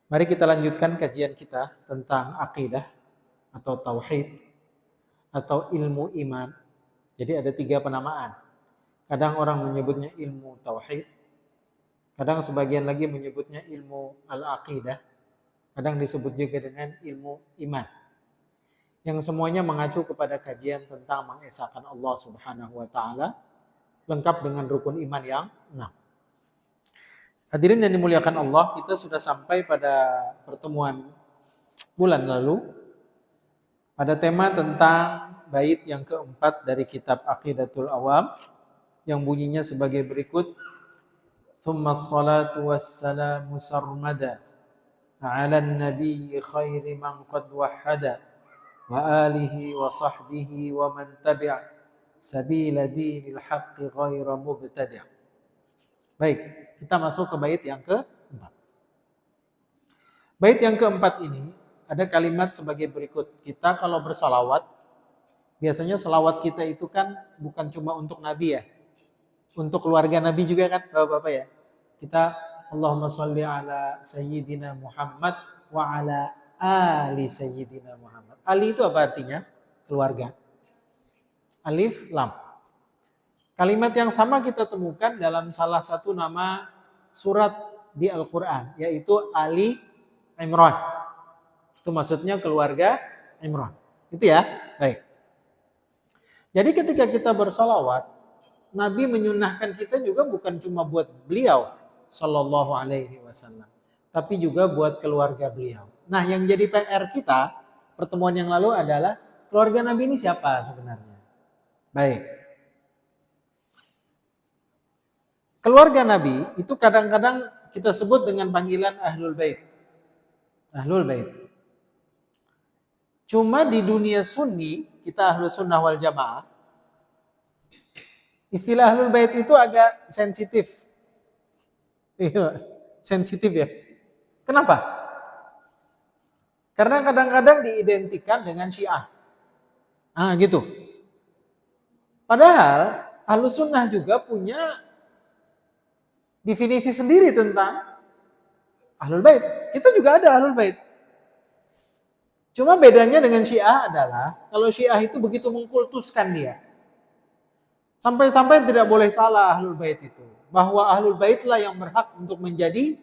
Mari kita lanjutkan kajian kita tentang akidah atau tauhid atau ilmu iman. Jadi ada 3 penamaan. Kadang orang menyebutnya ilmu tauhid, kadang sebagian lagi menyebutnya ilmu al-aqidah, kadang disebut juga dengan ilmu iman. Yang semuanya mengacu kepada kajian tentang mengesahkan Allah Subhanahu wa taala, lengkap dengan rukun iman yang 6. Hadirin yang dimuliakan Allah, kita sudah sampai pada pertemuan bulan lalu pada tema tentang bait yang keempat dari kitab Aqidatul Awam yang bunyinya sebagai berikut: Tsumma ssalatu wassalamu sarmada 'alan nabiyyi khairi man qad wahhada wa alihi wa sahbihi wa man tabi'a sabila dinil haqqi ghaira mubtadi'. Baik, kita masuk ke bait yang keempat. Bait yang keempat ini ada kalimat sebagai berikut. Kita kalau bersalawat, biasanya salawat kita itu kan bukan cuma untuk Nabi ya. Untuk keluarga Nabi juga kan Bapak-bapak ya. Kita Allahumma sholli ala Sayyidina Muhammad wa ala ali Sayyidina Muhammad. Ali itu apa artinya? Keluarga. Alif lam. Kalimat yang sama kita temukan dalam salah satu nama surat di Al-Quran, yaitu Ali Imran. Itu maksudnya keluarga Imran. Itu ya? Baik. Jadi ketika kita bersalawat, Nabi menyunahkan kita juga bukan cuma buat beliau Sallallahu Alaihi Wasallam, tapi juga buat keluarga beliau. Nah, yang jadi PR kita pertemuan yang lalu adalah keluarga Nabi ini siapa sebenarnya? Baik. Keluarga Nabi itu kadang-kadang kita sebut dengan panggilan Ahlul Bait. Ahlul Bait. Cuma di dunia Sunni, kita Ahlus Sunnah wal Jamaah, istilah Ahlul Bait itu agak sensitif. Iya, sensitif ya. Kenapa? Karena kadang-kadang diidentikan dengan Syiah. Gitu. Padahal Ahlus Sunnah juga punya definisi sendiri tentang Ahlul Bait. Kita juga ada Ahlul Bait. Cuma bedanya dengan Syiah adalah kalau Syiah itu begitu mengkultuskan dia. Sampai-sampai tidak boleh salah Ahlul Bait itu. Bahwa Ahlul Bait lah yang berhak untuk menjadi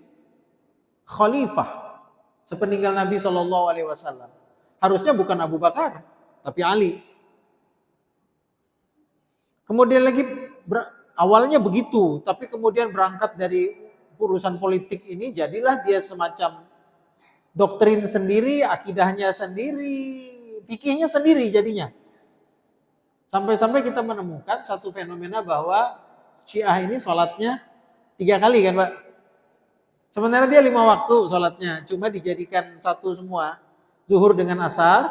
khalifah sepeninggal Nabi SAW. Harusnya bukan Abu Bakar, tapi Ali. Kemudian lagi awalnya begitu, tapi kemudian berangkat dari urusan politik ini, jadilah dia semacam doktrin sendiri, akidahnya sendiri, fikihnya sendiri jadinya. Sampai-sampai kita menemukan satu fenomena bahwa Syiah ini sholatnya 3 kali kan Pak. Sebenarnya dia 5 waktu sholatnya, cuma dijadikan satu semua. Zuhur dengan asar,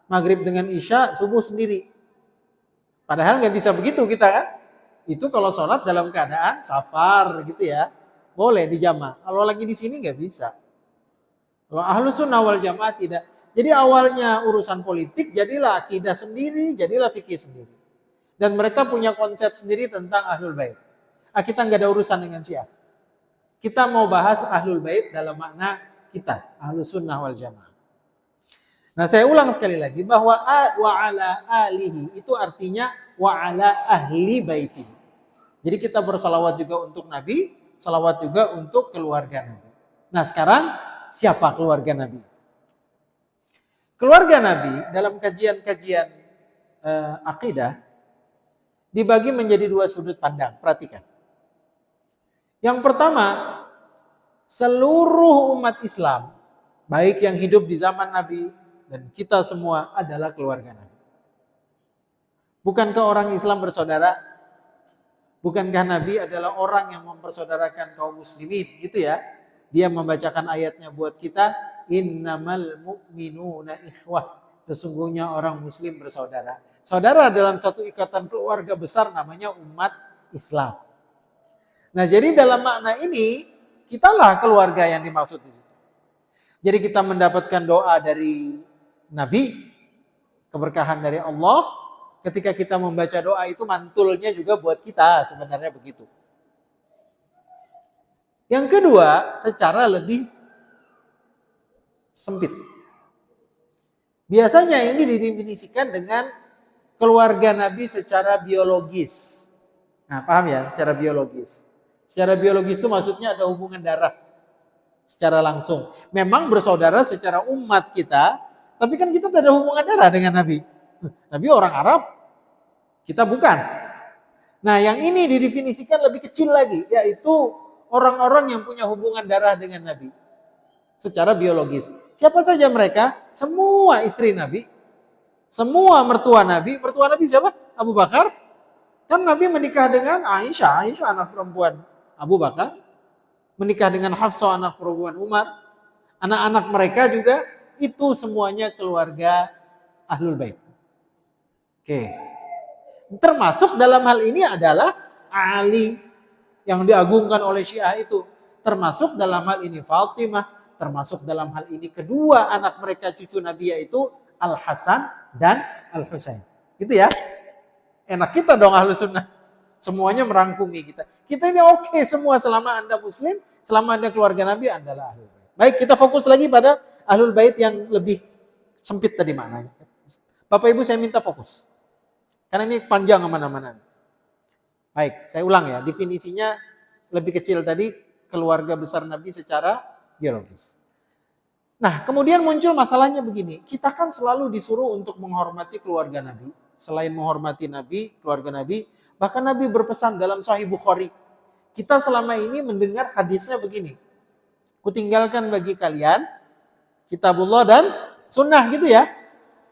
maghrib dengan isya, subuh sendiri. Padahal nggak bisa begitu kita kan. Itu kalau sholat dalam keadaan safar gitu ya, boleh dijama'. Kalau lagi di sini nggak bisa. Kalau Ahlus Sunnah wal Jamaah tidak. Jadi awalnya urusan politik, jadilah akidah sendiri, jadilah fikih sendiri. Dan mereka punya konsep sendiri tentang Ahlul Bait. Kita nggak ada urusan dengan Syiah. Kita mau bahas Ahlul Bait dalam makna kita, Ahlus Sunnah wal Jamaah. Nah, saya ulang sekali lagi bahwa wa ala alihi itu artinya wa ala ahli baiti. Jadi kita bersalawat juga untuk Nabi, salawat juga untuk keluarga Nabi. Nah, sekarang siapa keluarga Nabi? Keluarga Nabi dalam kajian-kajian akidah dibagi menjadi 2 sudut pandang. Perhatikan. Yang pertama, seluruh umat Islam, baik yang hidup di zaman Nabi dan kita semua adalah keluarga Nabi. Bukankah orang Islam bersaudara? Bukankah Nabi adalah orang yang mempersaudarakan kaum muslimin, gitu ya? Dia membacakan ayatnya buat kita, innamal mu'minuna ikhwah. Sesungguhnya orang muslim bersaudara. Saudara dalam satu ikatan keluarga besar namanya umat Islam. Nah, jadi dalam makna ini, kitalah keluarga yang dimaksud di situ. Jadi kita mendapatkan doa dari Nabi, keberkahan dari Allah. Ketika kita membaca doa itu mantulnya juga buat kita, sebenarnya begitu. Yang kedua, secara lebih Sempit. Biasanya ini didefinisikan dengan keluarga Nabi secara biologis. Nah, paham ya? Secara biologis. Secara biologis itu maksudnya ada hubungan darah secara langsung. Memang bersaudara secara umat kita, tapi kan kita tidak ada hubungan darah dengan Nabi. Nabi orang Arab, kita bukan. Nah, yang ini didefinisikan lebih kecil lagi, yaitu orang-orang yang punya hubungan darah dengan Nabi secara biologis. Siapa saja mereka? Semua istri Nabi, semua mertua Nabi. Mertua Nabi siapa? Abu Bakar. Kan Nabi menikah dengan Aisyah, Aisyah anak perempuan Abu Bakar. Menikah dengan Hafsah anak perempuan Umar. Anak-anak mereka juga itu semuanya keluarga Ahlul Bait. Oke. Termasuk dalam hal ini adalah Ali yang diagungkan oleh Syiah itu. Termasuk dalam hal ini Fatimah. Termasuk dalam hal ini kedua anak mereka cucu Nabi yaitu Al-Hasan dan Al-Husain. Gitu ya. Enak kita dong Ahlus Sunnah. Semuanya merangkumi kita. Kita ini oke semua selama Anda Muslim, selama Anda keluarga Nabi, Anda adalah Ahlul Bait. Baik, kita fokus lagi pada Ahlul Bait yang lebih sempit tadi maknanya. Bapak Ibu saya minta fokus. Karena ini panjang kemana-mana. Baik, saya ulang ya. Definisinya lebih kecil tadi, keluarga besar Nabi secara biologis. Nah, kemudian muncul masalahnya begini. Kita kan selalu disuruh untuk menghormati keluarga Nabi. Selain menghormati Nabi, keluarga Nabi, bahkan Nabi berpesan dalam Sahih Bukhari. Kita selama ini mendengar hadisnya begini. Kutinggalkan bagi kalian kitabullah dan sunnah gitu ya.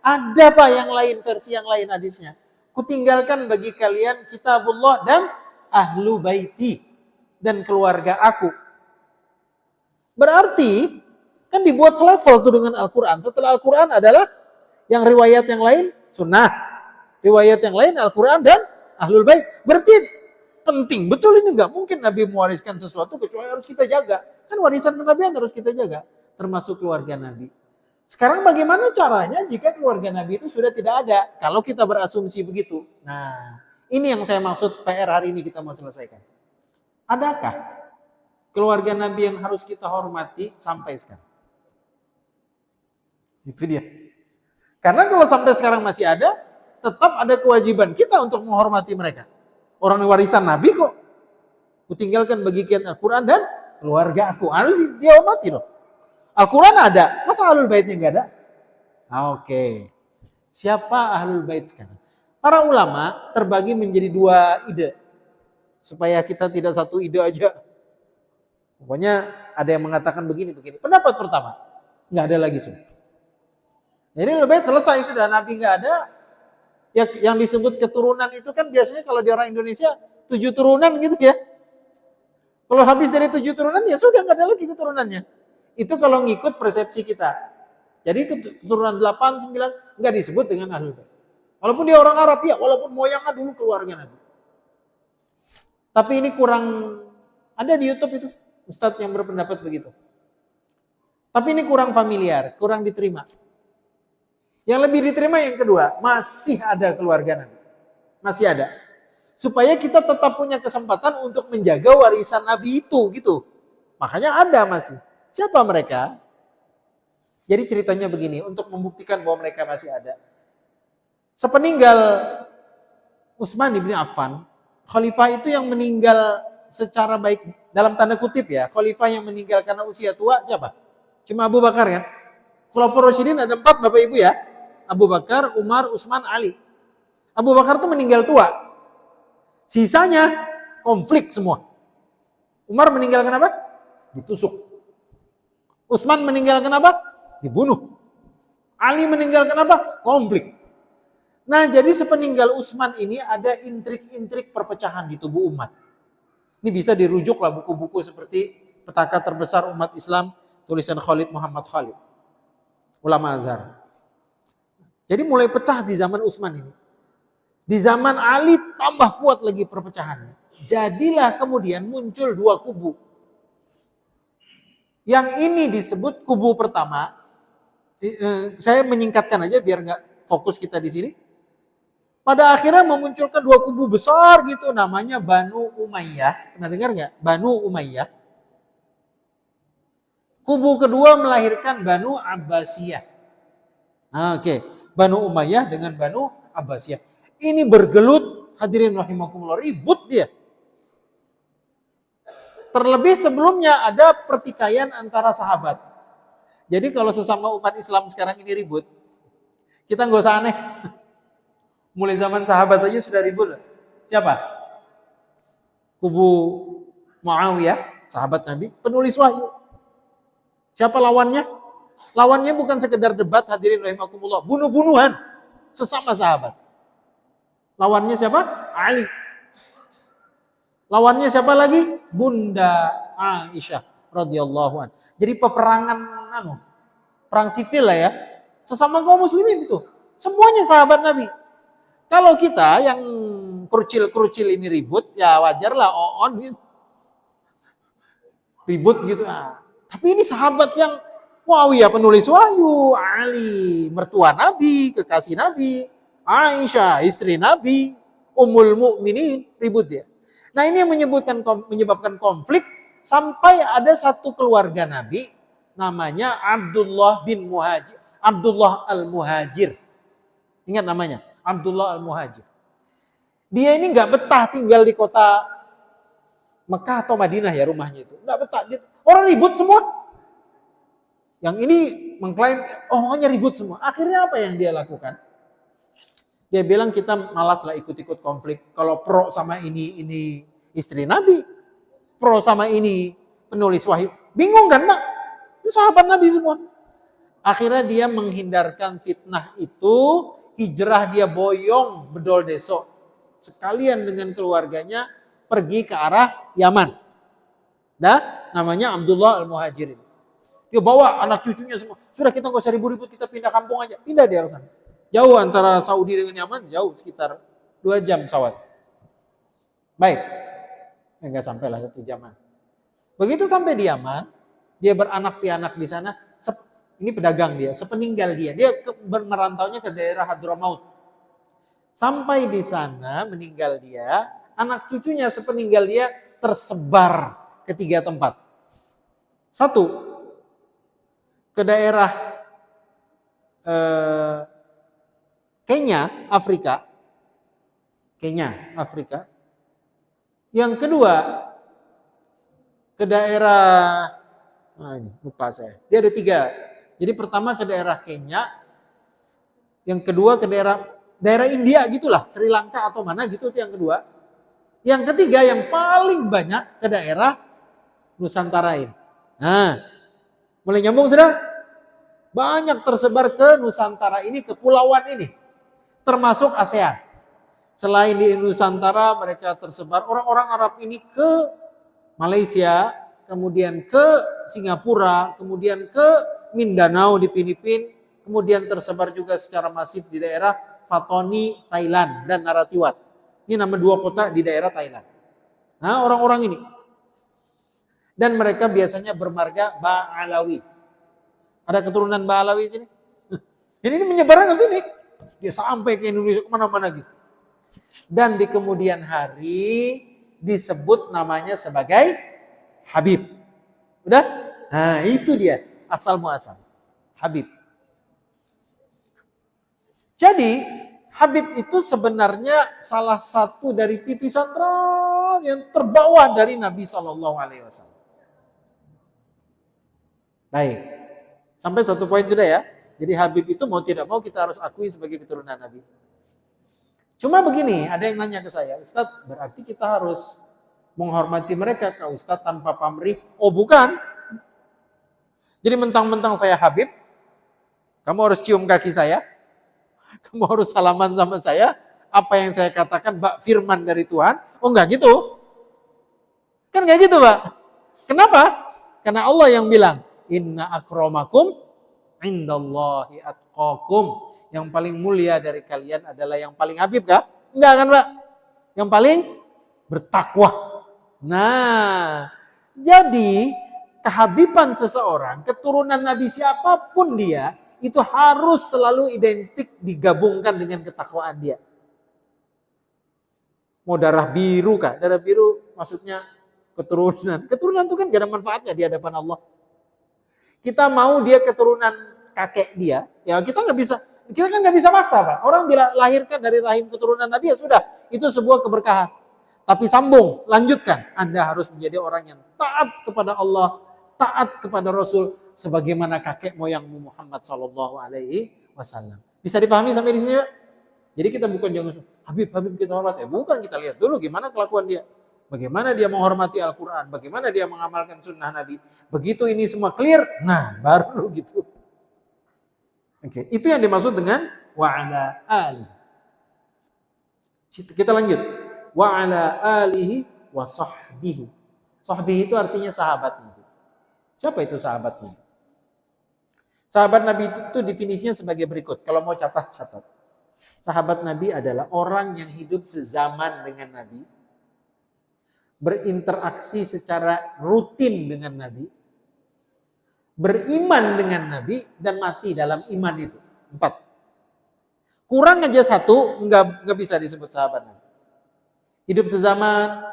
Ada Pak yang lain, versi yang lain hadisnya. Kutinggalkan bagi kalian kitabullah dan ahlu baiti dan keluarga aku. Berarti kan dibuat selevel tuh dengan Al-Quran. Setelah Al-Quran adalah yang riwayat yang lain sunnah. Riwayat yang lain Al-Quran dan Ahlul Bait. Berarti penting. Betul ini nggak mungkin Nabi mewariskan sesuatu kecuali harus kita jaga. Kan warisan kenabian harus kita jaga. Termasuk keluarga Nabi. Sekarang bagaimana caranya jika keluarga Nabi itu sudah tidak ada? Kalau kita berasumsi begitu. Nah, ini yang saya maksud PR hari ini kita mau selesaikan. Adakah keluarga Nabi yang harus kita hormati sampai sekarang? Itu dia. Karena kalau sampai sekarang masih ada, tetap ada kewajiban kita untuk menghormati mereka. Orang warisan Nabi kok. Kutinggalkan bagi kalian Al-Quran dan keluarga aku. Harus dia hormati loh. Al-Quran ada, masa Ahlul Baitnya nggak ada? Oke. Siapa Ahlul Bait sekarang? Para ulama terbagi menjadi dua ide. Supaya kita tidak satu ide aja. Pokoknya ada yang mengatakan begini. Pendapat pertama, nggak ada lagi semua. Jadi Ahlul Bait selesai sudah, Nabi nggak ada. Yang disebut keturunan itu kan biasanya kalau di orang Indonesia 7 turunan gitu ya. Kalau habis dari 7 turunan ya sudah nggak ada lagi keturunannya. Itu kalau ngikut persepsi kita. Jadi keturunan 8, 9 nggak disebut dengan Ahlul Bait. Walaupun dia orang Arab ya, walaupun moyangnya dulu keluarga Nabi. Tapi ini kurang, ada di YouTube itu Ustadz yang berpendapat begitu. Tapi ini kurang familiar, kurang diterima. Yang lebih diterima yang kedua, masih ada keluarga Nabi. Masih ada. Supaya kita tetap punya kesempatan untuk menjaga warisan Nabi itu gitu. Makanya ada masih. Siapa mereka? Jadi ceritanya begini, untuk membuktikan bahwa mereka masih ada. Sepeninggal Utsman bin Affan, khalifah itu yang meninggal secara baik, dalam tanda kutip ya, khalifah yang meninggal karena usia tua siapa? Cuma Abu Bakar kan? Khulafaur Rasyidin ada 4 Bapak Ibu ya. Abu Bakar, Umar, Utsman, Ali. Abu Bakar itu meninggal tua. Sisanya konflik semua. Umar meninggal kenapa? Ditusuk. Utsman meninggal kenapa? Dibunuh. Ali meninggal kenapa? Konflik. Nah, jadi sepeninggal Utsman ini ada intrik-intrik perpecahan di tubuh umat. Ini bisa dirujuk lah buku-buku seperti Petaka Terbesar Umat Islam, tulisan Khalid Muhammad Khalid, ulama Azhar. Jadi mulai pecah di zaman Utsman ini. Di zaman Ali tambah kuat lagi perpecahannya. Jadilah kemudian muncul 2 kubu. Yang ini disebut kubu pertama. Saya menyingkatkan aja biar nggak fokus kita di sini. Pada akhirnya memunculkan 2 kubu besar gitu, namanya Banu Umayyah. Pernah dengar nggak? Banu Umayyah. Kubu kedua melahirkan Banu Abbasiyah. Oke. Banu Umayyah dengan Banu Abbasiyah. Ini bergelut, hadirin rahimakumullah, ribut dia. Terlebih sebelumnya ada pertikaian antara sahabat. Jadi kalau sesama umat Islam sekarang ini ribut, kita nggak usah aneh. Mulai zaman sahabat aja sudah ribut. Siapa? Kubu Muawiyah, sahabat Nabi, penulis wahyu. Siapa lawannya? Lawannya bukan sekedar debat, hadirin rahimakumullah, bunuh-bunuhan sesama sahabat. Lawannya siapa? Ali. Lawannya siapa lagi? Bunda Aisyah radhiyallahu anha. Jadi peperangan perang sivil lah ya. Sesama kaum muslimin itu. Semuanya sahabat Nabi. Kalau kita yang kerucil-kerucil ini ribut, ya wajar lah on gitu. Ribut gitu. Tapi ini sahabat yang Muawiyah penulis wahyu, Ali mertua Nabi, kekasih Nabi, Aisyah istri Nabi, Ummul Mukminin, ribut dia. Nah, ini yang menyebabkan konflik sampai ada satu keluarga Nabi namanya Abdullah bin Muhajir, Abdullah al-Muhajir. Ingat namanya, Abdullah al-Muhajir. Dia ini nggak betah tinggal di kota Mekah atau Madinah ya rumahnya itu. Nggak betah. Orang ribut semua. Yang ini mengklaim, hanya ribut semua. Akhirnya apa yang dia lakukan? Dia bilang kita malas lah ikut-ikut konflik. Kalau pro sama ini istri Nabi. Pro sama ini penulis wahyu. Bingung kan Mak? Itu sahabat Nabi semua. Akhirnya dia menghindarkan fitnah itu. Hijrah dia boyong bedol deso. Sekalian dengan keluarganya pergi ke arah Yaman. Namanya Abdullah al-Muhajir. Dia bawa anak cucunya semua. Sudah kita nggak usah ribut-ribut, kita pindah kampung aja. Pindah dia ke sana. Jauh antara Saudi dengan Yaman, jauh sekitar 2 jam pesawat. Baik. Enggak sampai lah 1 jaman. Begitu sampai di Yaman, dia beranak pianak di sana. Ini pedagang dia, sepeninggal dia merantaunya ke daerah Hadramaut. Sampai di sana meninggal dia, anak cucunya sepeninggal dia tersebar ke 3 tempat. 1, ke daerah Kenya, Afrika. Yang kedua, ke daerah, ini lupa saya. Dia ada 3. Jadi pertama ke daerah Kenya, yang kedua ke daerah India gitulah, Sri Lanka atau mana gitu, itu yang kedua. Yang ketiga yang paling banyak ke daerah Nusantara ini. Mulai nyambung sudah? Banyak tersebar ke Nusantara ini, kepulauan ini. Termasuk ASEAN. Selain di Nusantara mereka tersebar, orang-orang Arab ini ke Malaysia, kemudian ke Singapura, kemudian ke Mindanao di Filipina, kemudian tersebar juga secara masif di daerah Fatoni, Thailand, dan Narathiwat. Ini nama 2 kota di daerah Thailand. Nah, orang-orang ini. Dan mereka biasanya bermarga Ba'alawi. Ada keturunan Ba'alawi sini? Ini menyebar ke sini. Dia sampai ke Indonesia, kemana-mana gitu. Dan di kemudian hari disebut namanya sebagai Habib. Udah? Nah, itu dia asal muasal. Habib. Jadi Habib itu sebenarnya salah satu dari titisan yang terbawah dari Nabi SAW. Baik, sampai 1 poin sudah ya. Jadi Habib itu mau tidak mau kita harus akui sebagai keturunan Nabi. Cuma begini, ada yang nanya ke saya, Ustadz berarti kita harus menghormati mereka ke Ustadz tanpa pamrih? Oh bukan. Jadi mentang-mentang saya Habib, kamu harus cium kaki saya, kamu harus salaman sama saya, apa yang saya katakan firman dari Tuhan, oh enggak gitu. Kan enggak gitu Pak. Kenapa? Karena Allah yang bilang, Inna akramakum indallahi atqakum. Yang paling mulia dari kalian adalah yang paling habib kah? Enggak kan Pak? Yang paling bertakwa. Nah, jadi kehabiban seseorang, keturunan Nabi siapapun dia, itu harus selalu identik digabungkan dengan ketakwaan dia. Mau darah biru kah? Darah biru maksudnya keturunan. Keturunan itu kan gak ada manfaatnya di hadapan Allah. Kita mau dia keturunan kakek dia, ya kita kan nggak bisa maksa, Pak. Orang dilahirkan dari rahim keturunan Nabi, ya sudah, itu sebuah keberkahan. Tapi sambung, lanjutkan. Anda harus menjadi orang yang taat kepada Allah, taat kepada Rasul, sebagaimana kakek moyangmu Muhammad Sallallahu Alaihi Wasallam. Bisa dipahami sampai di sini, Pak? Jadi kita bukan jangan Habib kita hormat, bukan, kita lihat dulu gimana kelakuan dia. Bagaimana dia menghormati Al-Quran, bagaimana dia mengamalkan sunnah Nabi. Begitu ini semua clear, nah baru gitu. Oke, itu yang dimaksud dengan wa'ala ali. Kita lanjut. Wa'ala alihi wa sahbihi. Sahbihi itu artinya sahabat Nabi. Siapa itu sahabat Nabi? Sahabat Nabi itu definisinya sebagai berikut. Kalau mau catat. Sahabat Nabi adalah orang yang hidup sezaman dengan Nabi, berinteraksi secara rutin dengan Nabi, beriman dengan Nabi, dan mati dalam iman itu. 4. Kurang aja 1, nggak bisa disebut sahabat Nabi. Hidup sezaman,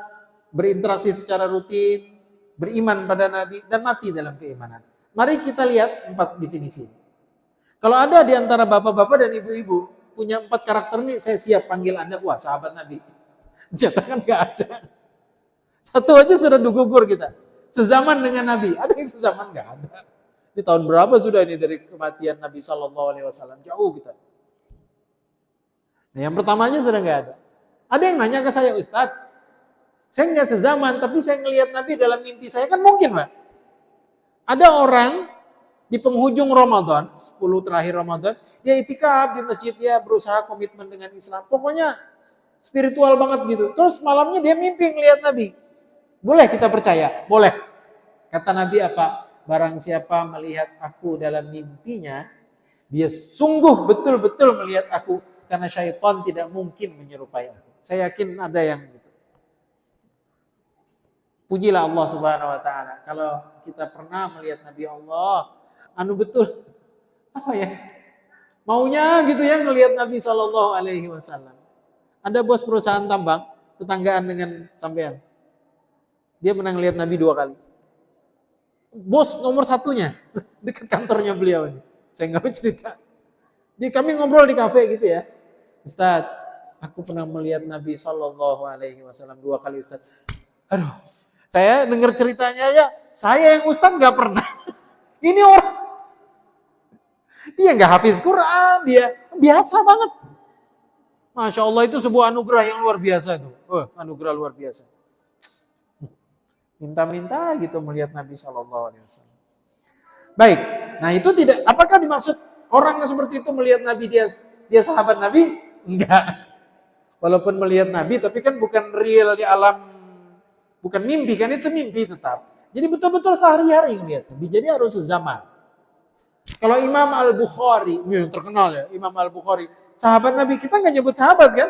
berinteraksi secara rutin, beriman pada Nabi, dan mati dalam keimanan. Mari kita lihat 4 definisi. Kalau ada di antara bapak-bapak dan ibu-ibu punya 4 karakter ini, saya siap panggil Anda, wah sahabat Nabi. Nyatakan nggak ada. 1 aja sudah gugur kita. Sezaman dengan Nabi. Ada yang sezaman? Nggak ada. Di tahun berapa sudah ini dari kematian Nabi SAW? Jauh kita. Nah, yang pertamanya sudah nggak ada. Ada yang nanya ke saya, Ustadz, saya nggak sezaman, tapi saya ngelihat Nabi dalam mimpi saya. Kan mungkin, Pak. Ada orang di penghujung Ramadan, 10 terakhir Ramadan, dia itikaf di masjid, dia berusaha komitmen dengan Islam. Pokoknya spiritual banget gitu. Terus malamnya dia mimpi ngelihat Nabi. Boleh kita percaya? Boleh. Kata Nabi apa? Barang siapa melihat aku dalam mimpinya, dia sungguh betul-betul melihat aku, karena syaitan tidak mungkin menyerupai aku. Saya yakin ada yang gitu. Pujilah Allah Subhanahu wa taala. Kalau kita pernah melihat Nabi Allah, betul apa ya? Maunya gitu ya ngelihat Nabi Shallallahu alaihi wasallam. Ada bos perusahaan tambang, tetanggaan dengan sampean. Dia pernah ngelihat Nabi 2 kali. Bos nomor 1-nya dekat kantornya beliau ini. Saya nggak mau cerita. Jadi kami ngobrol di kafe gitu ya. Ustadz, aku pernah melihat Nabi Shallallahu alaihi wasallam 2 kali, Ustadz. Aduh, saya dengar ceritanya aja, saya yang Ustadz nggak pernah. Ini orang, dia nggak hafiz Quran, dia biasa banget. Masya Allah, itu sebuah anugerah yang luar biasa itu. Anugerah luar biasa. Minta-minta gitu melihat Nabi Shallallahu alaihi wasallam. Baik, nah itu tidak. Apakah dimaksud orang seperti itu melihat Nabi dia sahabat Nabi? Enggak. Walaupun melihat Nabi, tapi kan bukan real di alam, bukan mimpi kan, itu mimpi tetap. Jadi betul-betul sehari-hari melihat Nabi. Jadi harus sezaman. Kalau Imam Al-Bukhari, yang terkenal ya, Imam Al-Bukhari, sahabat Nabi, kita nggak nyebut sahabat kan?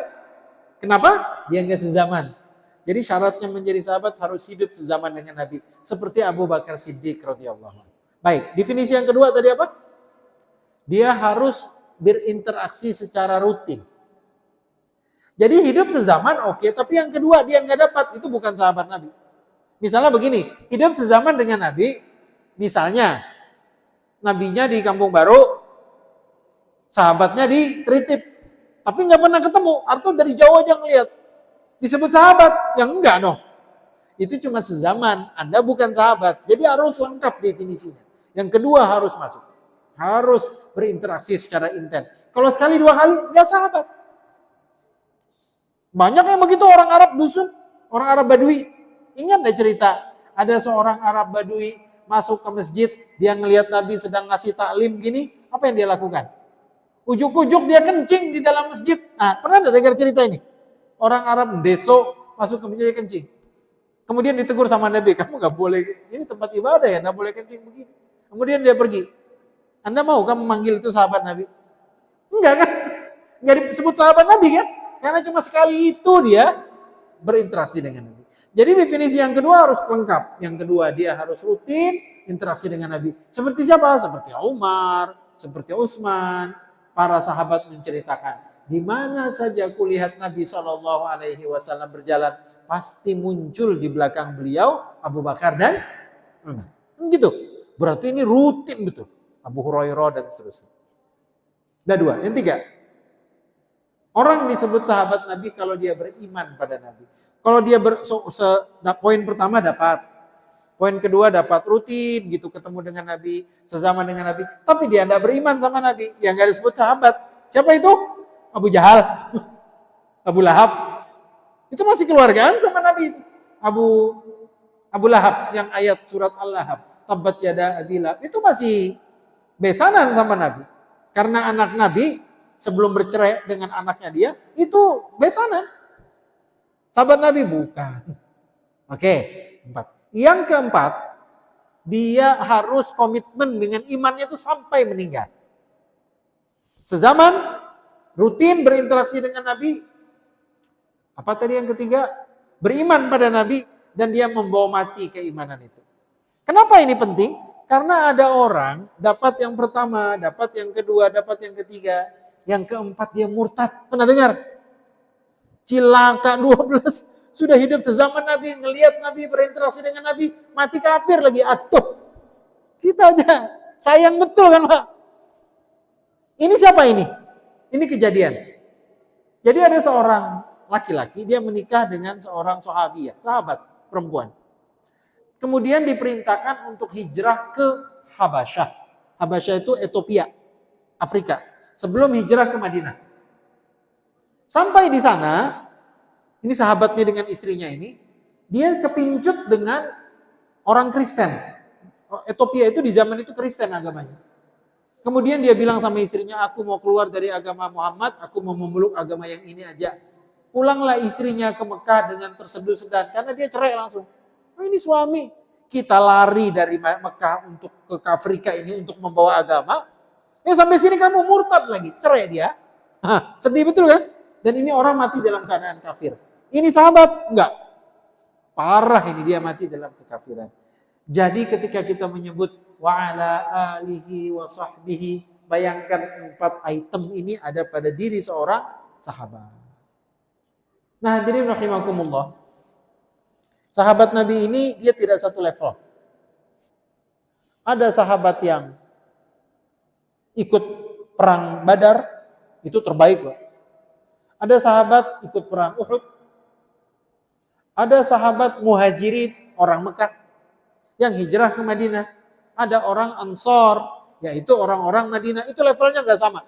Kenapa? Dia nggak sezaman. Jadi syaratnya menjadi sahabat harus hidup sezaman dengan Nabi. Seperti Abu Bakar Siddiq radhiyallahu anhu. Baik, definisi yang kedua tadi apa? Dia harus berinteraksi secara rutin. Jadi hidup sezaman oke, tapi yang kedua dia nggak dapat, itu bukan sahabat Nabi. Misalnya begini, hidup sezaman dengan Nabi, misalnya Nabinya di Kampung Baru, sahabatnya di Tritip, tapi nggak pernah ketemu, atau dari jauh aja ngelihat, disebut sahabat? Yang enggak dong. Itu cuma sezaman, Anda bukan sahabat. Jadi harus lengkap definisinya. Yang kedua harus masuk, harus berinteraksi secara intens. Kalau sekali 2 kali nggak sahabat. Banyak yang begitu orang Arab dusun, orang Arab Badui. Ingat deh cerita, ada seorang Arab Badui masuk ke masjid, dia ngelihat Nabi sedang ngasih taklim gini, apa yang dia lakukan? Ujuk-ujuk dia kencing di dalam masjid. Nah, pernah ada dengar cerita ini? Orang Arab deso masuk ke masjid kencing. Kemudian ditegur sama Nabi, kamu nggak boleh, ini tempat ibadah ya, nggak boleh kencing begini. Kemudian dia pergi. Anda mau kamu manggil itu sahabat Nabi? Enggak kan? Enggak disebut sahabat Nabi kan? Karena cuma sekali itu dia berinteraksi dengan Nabi. Jadi definisi yang kedua harus lengkap. Yang kedua dia harus rutin interaksi dengan Nabi. Seperti siapa? Seperti Umar, seperti Utsman. Para sahabat menceritakan, di mana saja kulihat Nabi Shallallahu alaihi wasallam berjalan, pasti muncul di belakang beliau Abu Bakar dan Umar. Gitu. Berarti ini rutin betul. Abu Hurairah dan seterusnya. Ada dua. Yang tiga, orang disebut sahabat Nabi kalau dia beriman pada Nabi. Kalau dia poin pertama dapat, poin kedua dapat rutin gitu ketemu dengan Nabi, sezaman dengan Nabi. Tapi dia tidak beriman sama Nabi, yang nggak disebut sahabat. Siapa itu? Abu Jahal, Abu Lahab. Itu masih keluargaan sama Nabi. Abu Lahab yang ayat surat Al-Lahab, Tabbat yada Abi Lahab, itu masih besanan sama Nabi. Karena anak Nabi sebelum bercerai dengan anaknya dia, itu besanan. Sahabat Nabi bukan. Oke, 4. Yang keempat, dia harus komitmen dengan imannya itu sampai meninggal. Sezaman, rutin berinteraksi dengan Nabi. Apa tadi yang ketiga? Beriman pada Nabi dan dia membawa mati keimanan itu. Kenapa ini penting? Karena ada orang dapat yang pertama, dapat yang kedua, dapat yang ketiga, yang keempat dia murtad. Pernah dengar? Cilaka 12 sudah hidup sezaman Nabi, ngelihat Nabi, berinteraksi dengan Nabi, mati kafir lagi. Atuh, kita aja sayang betul kan Pak? Ini siapa ini? Ini kejadian. Jadi ada seorang laki-laki, dia menikah dengan seorang sahabiah, sahabat perempuan. Kemudian diperintahkan untuk hijrah ke Habasyah. Habasyah itu Ethiopia, Afrika. Sebelum hijrah ke Madinah. Sampai di sana, ini sahabatnya dengan istrinya ini, dia kepincut dengan orang Kristen. Ethiopia itu di zaman itu Kristen agamanya. Kemudian dia bilang sama istrinya, aku mau keluar dari agama Muhammad, aku mau memeluk agama yang ini aja. Pulanglah istrinya ke Mekah dengan terseduh-sedan, karena dia cerai langsung. Oh, ini suami, kita lari dari Mekah untuk ke Afrika ini untuk membawa agama. Sampai sini kamu murtad lagi, cerai dia. Sedih betul kan? Dan ini orang mati dalam keadaan kafir. Ini sahabat? Enggak. Parah ini dia mati dalam kekafiran. Jadi ketika kita menyebut wa ala alihi wa sahbihi, bayangkan 4 item ini ada pada diri seorang sahabat. Nah, hadirin rahimakumullah. Sahabat Nabi ini dia tidak satu level. Ada sahabat yang ikut perang Badar, itu terbaik, Pak. Ada sahabat ikut perang Uhud. Ada sahabat Muhajirin, orang Mekah yang hijrah ke Madinah. Ada orang Ansor, yaitu orang-orang Madinah. Itu levelnya nggak sama.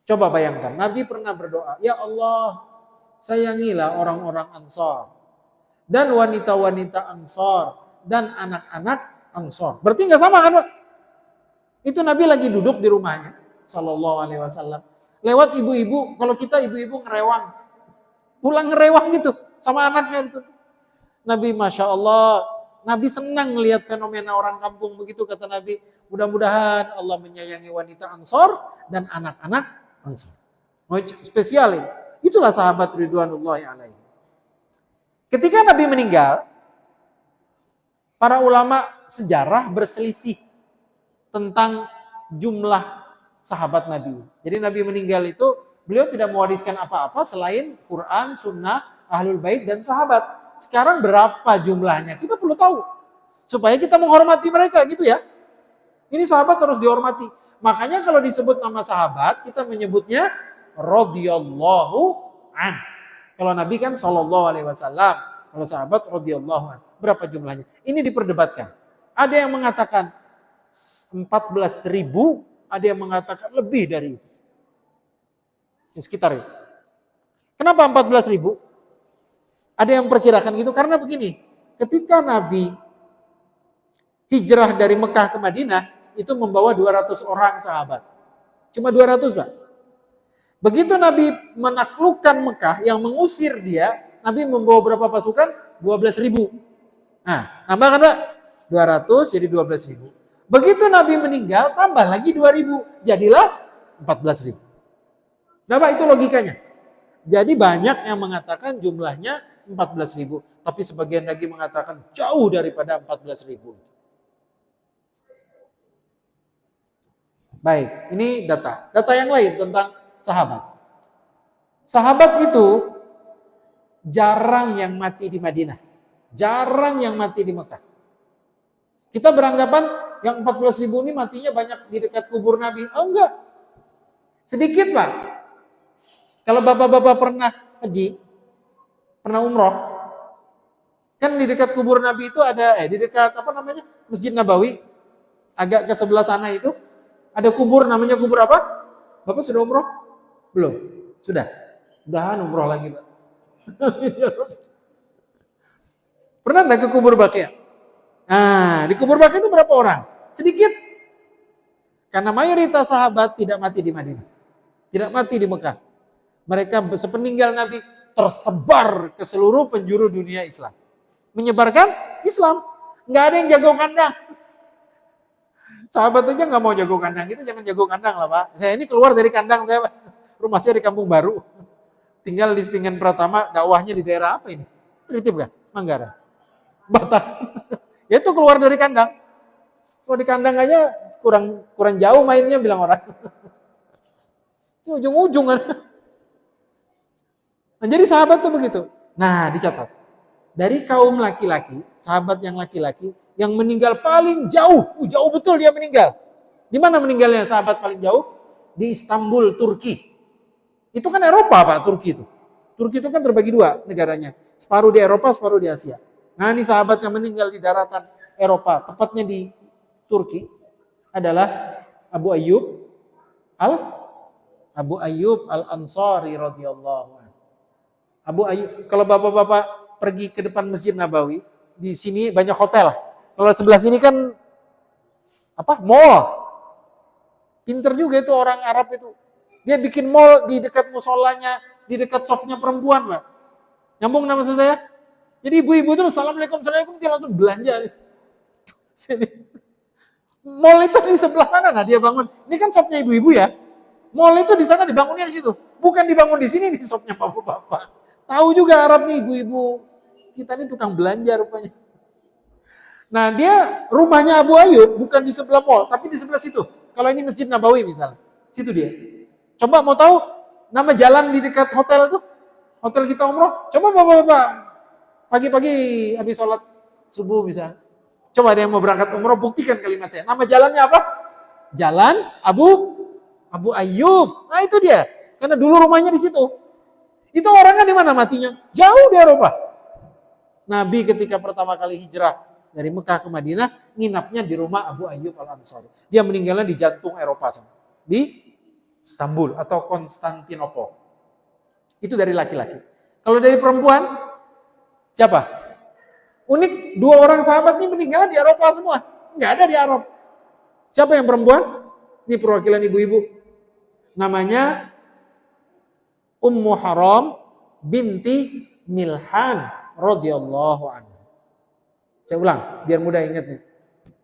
Coba bayangkan, Nabi pernah berdoa, ya Allah, sayangilah orang-orang Ansor dan wanita-wanita Ansor dan anak-anak Ansor. Berarti nggak sama kan, Pak? Itu Nabi lagi duduk di rumahnya, Sallallahu Alaihi Wasallam. Lewat ibu-ibu, kalau kita ibu-ibu ngerewang, pulang ngerewang gitu sama anaknya itu. Nabi Masya Allah, Nabi senang melihat fenomena orang kampung begitu, kata Nabi. Mudah-mudahan Allah menyayangi wanita Ansor dan anak-anak Ansor. Spesial ini. Itulah sahabat Ridwanullahi alaihi. Ketika Nabi meninggal, para ulama sejarah berselisih tentang jumlah sahabat Nabi. Jadi Nabi meninggal itu beliau tidak mewariskan apa-apa selain Quran, Sunnah, Ahlul Bait dan sahabat. Sekarang berapa jumlahnya? Kita perlu tahu supaya kita menghormati mereka gitu ya. Ini sahabat harus dihormati. Makanya kalau disebut nama sahabat kita menyebutnya radhiyallahu an. Kalau Nabi kan sallallahu alaihi wasallam, kalau sahabat radhiyallahu an. Berapa jumlahnya? Ini diperdebatkan. Ada yang mengatakan 14.000, ada yang mengatakan lebih dari itu. Di sekitar itu. Kenapa 14.000? Ada yang perkirakan gitu karena begini, ketika Nabi hijrah dari Mekah ke Madinah itu membawa 200 orang sahabat. Cuma 200, Pak. Begitu Nabi menaklukkan Mekah yang mengusir dia, Nabi membawa berapa pasukan? 12.000. Nah, nambah kan, Pak? 200 jadi 12.000. Begitu Nabi meninggal, tambah lagi 2.000. Jadilah 14.000. Nah, Pak, itu logikanya. Jadi banyak yang mengatakan jumlahnya 14.000. Tapi sebagian lagi mengatakan jauh daripada 14.000. Baik, ini data. Data yang lain tentang sahabat. Sahabat itu jarang yang mati di Madinah. Jarang yang mati di Mekah. Kita beranggapan yang 14.000 ini matinya banyak di dekat kubur Nabi. Oh enggak. Sedikit Pak. Kalau bapak-bapak pernah haji, pernah umroh, kan di dekat kubur Nabi itu ada, di dekat apa namanya, Masjid Nabawi, agak ke sebelah sana itu, ada kubur, namanya kubur apa? Bapak sudah umroh? Belum? Sudah? Udahan umroh lagi Pak. Pernah enggak ke kubur Baqi'? Nah, di kubur Baqi' itu berapa orang? Sedikit. Karena mayoritas sahabat tidak mati di Madinah. Tidak mati di Mekah. Mereka sepeninggal Nabi tersebar ke seluruh penjuru dunia Islam. Menyebarkan Islam. Nggak ada yang jago kandang. Sahabat aja nggak mau jago kandang. Itu jangan jago kandang lah Pak. Saya ini keluar dari kandang saya, rumah saya di Kampung Baru. Tinggal di Sepinggan Pratama, dakwahnya di daerah apa ini? Tritip kan? Manggarai. Batak. Ya itu keluar dari kandang. Kalau di kandang aja kurang jauh mainnya bilang orang. Ujung-ujung kan. Nah, jadi sahabat tuh begitu. Nah, dicatat. Dari kaum laki-laki, sahabat yang laki-laki, yang meninggal paling jauh. Jauh betul dia meninggal. Di mana meninggalnya sahabat paling jauh? Di Istanbul, Turki. Itu kan Eropa Pak, Turki itu. Turki itu kan terbagi dua negaranya. Separuh di Eropa, separuh di Asia. Nah ini sahabat yang meninggal di daratan Eropa, tepatnya di Turki, adalah Abu Ayyub Al-Ansari radhiyallahu anhu. Abu Ayyub, kalau bapak-bapak pergi ke depan Masjid Nabawi, di sini banyak hotel. Kalau sebelah sini kan apa? Mall. Pinter juga itu orang Arab itu. Dia bikin mall di dekat musolanya, di dekat softnya perempuan, Pak. Nyambung nama saya? Jadi ibu-ibu itu assalamualaikum, dia langsung belanja. Mall itu di sebelah sana, nah dia bangun. Ini kan shopnya ibu-ibu ya. Mall itu di sana dibangunnya di situ. Bukan dibangun di sini, di shopnya bapak-bapak. Tahu juga Arab nih ibu-ibu. Kita ini tukang belanja rupanya. Nah dia rumahnya Abu Ayyub bukan di sebelah mall, tapi di sebelah situ. Kalau ini Masjid Nabawi misalnya. Situ dia. Coba mau tahu nama jalan di dekat hotel itu? Hotel kita umroh. Coba bapak-bapak pagi-pagi habis sholat subuh misalnya. Coba ada yang mau berangkat umroh, buktikan kalimat saya. Nama jalannya apa? Jalan Abu Ayyub. Nah itu dia. Karena dulu rumahnya di situ. Itu orangnya di mana matinya? Jauh di Eropa. Nabi ketika pertama kali hijrah dari Mekah ke Madinah, nginapnya di rumah Abu Ayyub Al-Ansari. Dia meninggalnya di jantung Eropa sana. Di Istanbul atau Konstantinopel. Itu dari laki-laki. Kalau dari perempuan, siapa? Unik, dua orang sahabat ini meninggal di Eropa semua. Nggak ada di Arab. Siapa yang perempuan? Ini perwakilan ibu-ibu. Namanya Ummu Haram binti Milhan radhiyallahu anha. Saya ulang, biar mudah ingatnya.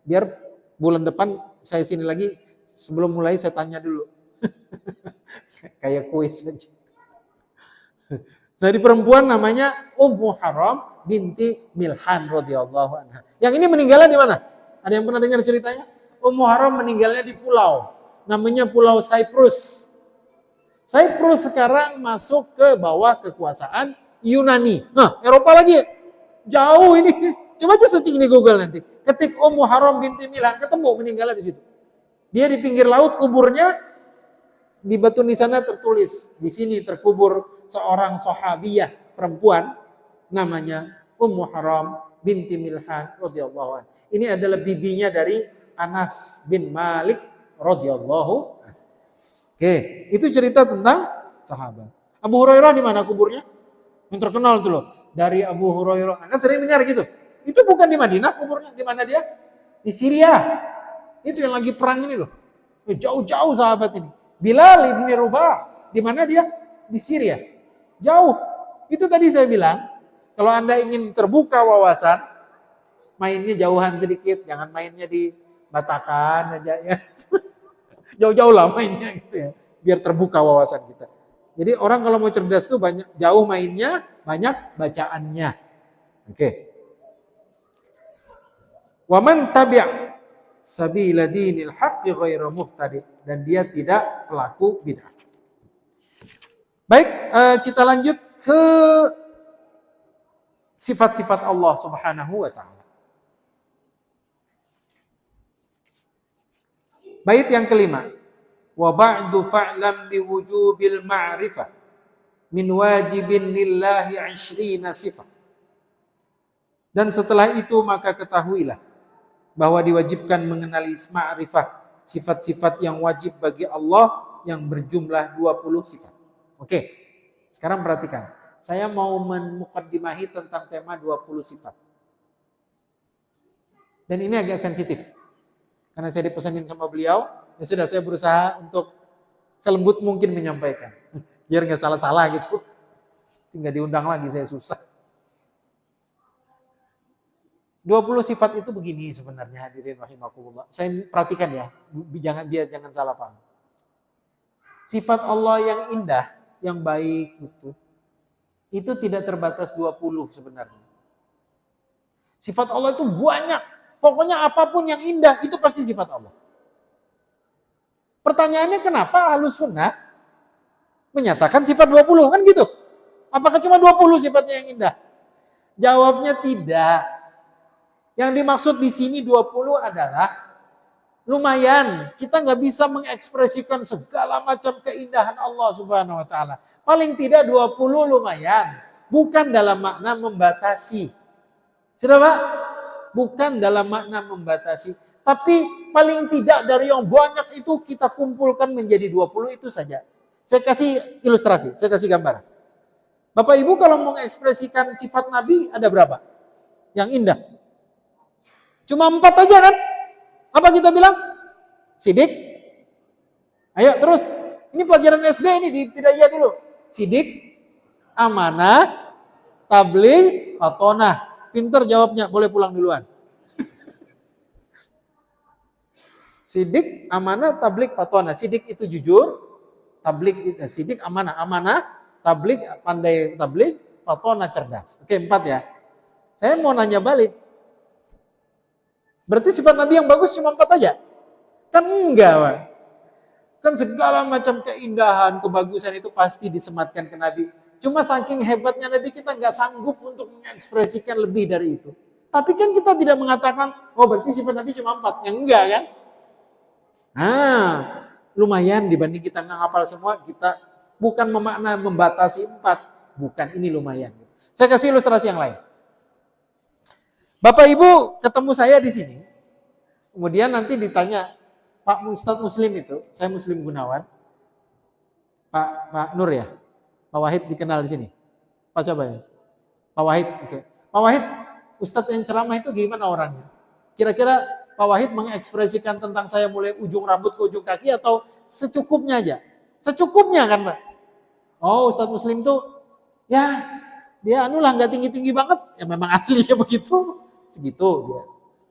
Biar bulan depan saya sini lagi, sebelum mulai saya tanya dulu. Kayak kuis saja. Dari perempuan namanya Ummu Haram binti Milhan radhiyallahu anha. Yang ini meninggalnya di mana? Ada yang pernah dengar ceritanya? Ummu Haram meninggalnya di pulau. Namanya Pulau Cyprus. Cyprus sekarang masuk ke bawah kekuasaan Yunani. Nah, Eropa lagi. Jauh ini. Coba aja searching di Google nanti. Ketik Ummu Haram binti Milhan, ketemu meninggalnya di situ. Dia di pinggir laut, kuburnya di batu nisannya tertulis, di sini terkubur seorang sahabiyah perempuan namanya Ummu Haram binti Milhan radhiyallahu anha. Ini adalah bibinya dari Anas bin Malik radhiyallahu anhu. Oke, itu cerita tentang sahabat. Abu Hurairah di mana kuburnya? Yang terkenal itu loh. Dari Abu Hurairah, kan sering dengar gitu. Itu bukan di Madinah kuburnya, di mana dia? Di Syria. Itu yang lagi perang ini loh. Jauh-jauh sahabat ini. Bilal ibn Rabah, di mana dia? Di Syria. Jauh. Itu tadi saya bilang, kalau Anda ingin terbuka wawasan, mainnya jauhan sedikit, jangan mainnya di Batakan aja ya. Jauh-jauh lah mainnya gitu ya, biar terbuka wawasan kita. Jadi orang kalau mau cerdas tuh banyak jauh mainnya, banyak bacaannya. Oke. Wa man tabi' sabila dinil haqqi ghairu muhtadi, dan dia tidak pelaku bid'ah. Baik, kita lanjut ke sifat-sifat Allah Subhanahu wa taala. Bait yang kelima. Wa ba'du fa'lam bi wujubil ma'rifah min wajibin lillahi 20 sifat. Dan setelah itu maka ketahuilah bahwa diwajibkan mengenali ma'rifah, sifat-sifat yang wajib bagi Allah yang berjumlah 20 sifat. Oke. Sekarang perhatikan. Saya mau memukaddimahi tentang tema 20 sifat. Dan ini agak sensitif. Karena saya dipesanin sama beliau, ya sudah saya berusaha untuk selembut mungkin menyampaikan. Biar nggak salah-salah gitu. Tinggal diundang lagi saya susah. 20 sifat itu begini sebenarnya hadirin rahimakumullah. Saya perhatikan ya, jangan salah paham. Sifat Allah yang indah, yang baik itu tidak terbatas 20 sebenarnya. Sifat Allah itu banyak. Pokoknya apapun yang indah itu pasti sifat Allah. Pertanyaannya kenapa Ahlus Sunnah menyatakan sifat 20 kan gitu? Apakah cuma 20 sifatnya yang indah? Jawabnya tidak. Yang dimaksud di sini 20 adalah lumayan. Kita nggak bisa mengekspresikan segala macam keindahan Allah Subhanahu wa taala. Paling tidak 20 lumayan. Bukan dalam makna membatasi. Sudah Pak? Bukan dalam makna membatasi. Tapi paling tidak dari yang banyak itu kita kumpulkan menjadi 20 itu saja. Saya kasih ilustrasi, saya kasih gambaran. Bapak Ibu kalau mau mengekspresikan sifat Nabi ada berapa? Yang indah. Cuma 4 aja kan? Apa kita bilang? Sidik. Ayo terus. Ini pelajaran SD ini tidak iya dulu. Sidik, amanah, tabligh, fatonah. Pinter jawabnya, boleh pulang duluan. Sidik, amanah, tabligh, fatonah. Sidik itu jujur, tabligh sidik, amanah, tabligh pandai tabligh, fatonah cerdas. Oke, 4 ya. Saya mau nanya balik. Berarti sifat Nabi yang bagus cuma 4 aja? Kan enggak, Pak. Kan segala macam keindahan, kebagusan itu pasti disematkan ke Nabi. Cuma saking hebatnya Nabi kita nggak sanggup untuk mengekspresikan lebih dari itu. Tapi kan kita tidak mengatakan, oh berarti sifat Nabi cuma 4. Yang enggak kan? Nah, lumayan dibanding kita nggak hafal semua, kita bukan memakna membatasi 4. Bukan, ini lumayan. Saya kasih ilustrasi yang lain. Bapak Ibu ketemu saya di sini. Kemudian nanti ditanya, Pak Ustadz Muslim itu, saya Muslim Gunawan. Pak Nur ya? Pak Wahid dikenal di sini. Pak siapa ya? Pak Wahid, oke. Pak Wahid, Ustadz yang ceramah itu gimana orangnya? Kira-kira Pak Wahid mengekspresikan tentang saya mulai ujung rambut ke ujung kaki atau secukupnya aja? Secukupnya kan Pak? Oh Ustadz Muslim tuh, ya dia anulah nggak tinggi-tinggi banget. Ya memang aslinya begitu. Segitu dia.